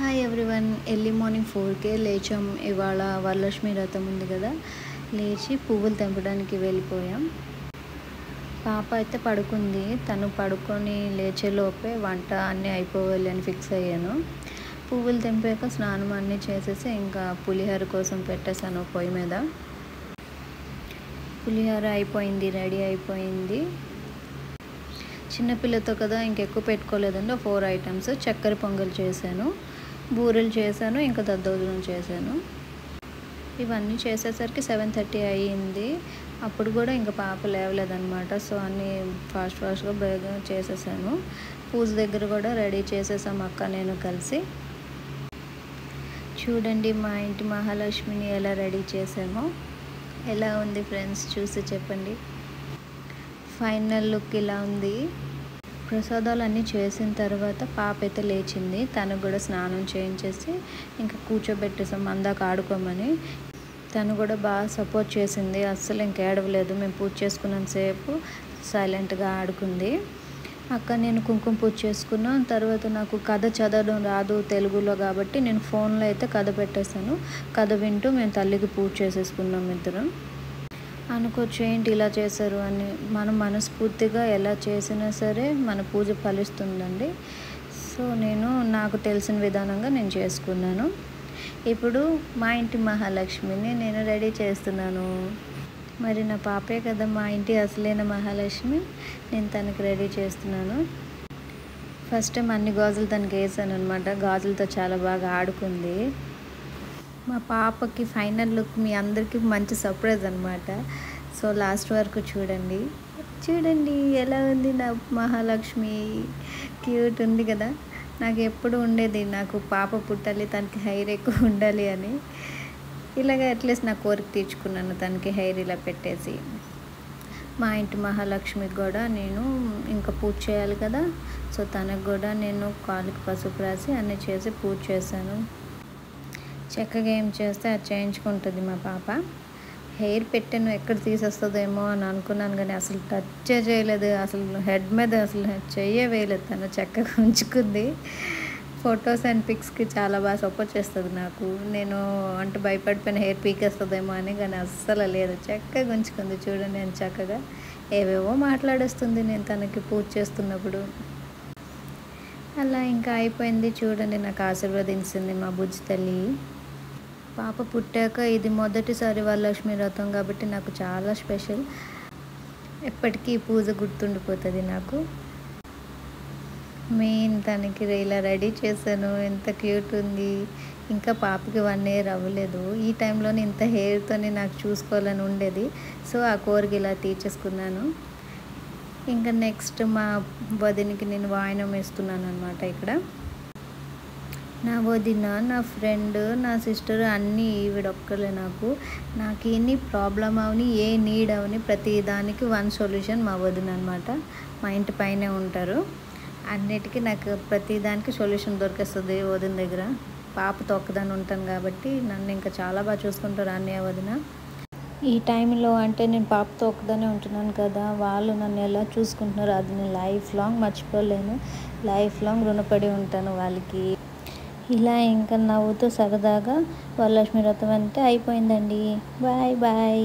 Hi everyone. Early morning 4కే లేచాం. ఇవాళ వరలక్ష్మి వ్రతం ఉంది కదా, లేచి పువ్వులు తెంపడానికి వెళ్ళిపోయాం. పాప అయితే పడుకుంది. తను పడుకొని లేచేలోపే వంట అన్నీ అయిపోవాలి అని ఫిక్స్ అయ్యాను. పువ్వులు తెంపాక స్నానం అన్నీ చేసేసి ఇంకా పులిహోర కోసం పెట్టేశాను పొయ్యి మీద. పులిహోర అయిపోయింది, రెడీ అయిపోయింది. చిన్నపిల్లతో కదా ఇంకెక్కువ పెట్టుకోలేదండి. 4 ఐటమ్స్ చక్కెర పొంగల్ చేశాను, బూరెలు చేశాను, ఇంకా దద్దోజనం చేశాను. ఇవన్నీ చేసేసరికి 7:30 అయ్యింది. అప్పుడు కూడా ఇంకా పాప లేవలేదన్నమాట. సో అన్నీ ఫాస్ట్గా బాగా చేసేసాను. పూజ దగ్గర కూడా రెడీ చేసేసాం అక్క నేను కలిసి. చూడండి మా ఇంటి మహాలక్ష్మిని ఎలా రెడీ చేసామో. ఎలా ఉంది ఫ్రెండ్స్, చూసి చెప్పండి. ఫైనల్ లుక్ ఇలా ఉంది. ప్రసాదాలు అన్నీ చేసిన తర్వాత పాప అయితే లేచింది. తనకు కూడా స్నానం చేయించేసి ఇంకా కూర్చోబెట్టేసాం అందాక ఆడుకోమని. తను కూడా బాగా సపోర్ట్ చేసింది, అస్సలు ఇంక ఏడవలేదు. మేము పూజ చేసుకున్నంతసేపు సైలెంట్గా ఆడుకుంది. అక్క నేను కుంకుమ పూజ చేసుకున్నాను. తర్వాత నాకు కథ చదవడం రాదు తెలుగులో కాబట్టి నేను ఫోన్లో అయితే కథ పెట్టేశాను. కథ వింటూ మేము తల్లికి పూజ చేసేసుకున్నాం ఇద్దరం. అనుకోవచ్చు ఏంటి ఇలా చేశారు అని. మనం మనస్ఫూర్తిగా ఎలా చేసినా సరే మన పూజ ఫలిస్తుందండి. సో నేను నాకు తెలిసిన విధానంగా నేను చేసుకున్నాను. ఇప్పుడు మా ఇంటి మహాలక్ష్మిని నేను రెడీ చేస్తున్నాను. మరి నా పాపే కదా మా ఇంటి అసలైన మహాలక్ష్మి. నేను తనకి రెడీ చేస్తున్నాను. ఫస్ట్ టైం అన్ని గాజులు తనకి వేసాను అనమాట. గాజులతో చాలా బాగా ఆడుకుంది. మా పాపకి ఫైనల్ లుక్ మీ అందరికీ మంచి సర్ప్రైజ్ అనమాట. సో లాస్ట్ వరకు చూడండి. ఎలా ఉంది నా మహాలక్ష్మి. క్యూట్ ఉంది కదా. నాకు ఎప్పుడు ఉండేది నాకు పాప పుట్టాలి, తనకి హెయిర్ ఎక్కువ ఉండాలి అని. ఇలాగ అట్లీస్ట్ నా కోరిక తీర్చుకున్నాను తనకి హెయిర్ ఇలా పెట్టేసి. మా ఇంటి మహాలక్ష్మికి కూడా నేను ఇంకా పూజ చేయాలి కదా. సో తనకు కూడా నేను కాలుకి పసుపు రాసి అన్నీ చేసి పూజ చేశాను. చక్కగా ఏం చేస్తే అది చేయించుకుంటుంది మా పాప. హెయిర్ పెట్టాను ఎక్కడ తీసేస్తుందేమో అని అనుకున్నాను, కానీ అసలు టచ్ చేయలేదు. అసలు హెడ్ మీద అసలు చెయ్యే వేయలేదు. తను చక్కగా ఉంచుకుంది. ఫొటోస్ అండ్ పిక్స్కి చాలా బాగా సపోర్ట్ చేస్తుంది నాకు. నేను అంటే భయపడిపోయిన హెయిర్ పీకేస్తుందేమో అని, కానీ అస్సలు లేదు. చక్కగా ఉంచుకుంది చూడండి. నేను చక్కగా ఏవేవో మాట్లాడేస్తుంది నేను తనకి పూజ చేస్తున్నప్పుడు. అలా ఇంకా అయిపోయింది. చూడండి నాకు ఆశీర్వదించింది మా బుజ్జి తల్లి. పాప పుట్టాక ఇది మొదటిసారి వరలక్ష్మి వ్రతం కాబట్టి నాకు చాలా స్పెషల్. ఎప్పటికీ పూజ గుర్తుండిపోతుంది నాకు. మెయిన్ తనకి ఇలా రెడీ చేశాను. ఎంత క్యూట్ ఉంది. ఇంకా పాపకి 1 year అవ్వలేదు. ఈ టైంలోనే ఇంత హెయిర్తోనే నాకు చూసుకోవాలని ఉండేది. సో ఆ కోరిక ఇలా తీర్చేసుకున్నాను. ఇంకా నెక్స్ట్ మా వదినికి నేను వాయనం వేస్తున్నాను అనమాట. ఇక్కడ నా వదిన, నా ఫ్రెండ్, నా సిస్టర్ అన్నీ ఈవిడొక్కలే నాకు. నాకు ఎన్ని ప్రాబ్లం అవని, ఏ నీడ్ అవని ప్రతి దానికి 1 సొల్యూషన్ మా వదిన అనమాట. మా ఇంటి పైనే ఉంటారు. అన్నిటికీ నాకు ప్రతి దానికి సొల్యూషన్ దొరికేస్తుంది వదిన దగ్గర. పాపతో ఒక్కదాన్ని ఉంటాను కాబట్టి నన్ను ఇంకా చాలా బాగా చూసుకుంటారు అన్నయ్య వదిన. ఈ టైంలో అంటే నేను పాపతో ఒక్కదానే ఉంటున్నాను కదా, వాళ్ళు నన్ను ఎలా చూసుకుంటున్నారో అది నేను లైఫ్ లాంగ్ మర్చిపోలేను. లైఫ్ లాంగ్ రుణపడి ఉంటాను వాళ్ళకి. ఇలా ఇంకా నవ్వుతూ సరదాగా వరలక్ష్మి వ్రతం అంతా అయిపోయిందండి. Bye bye.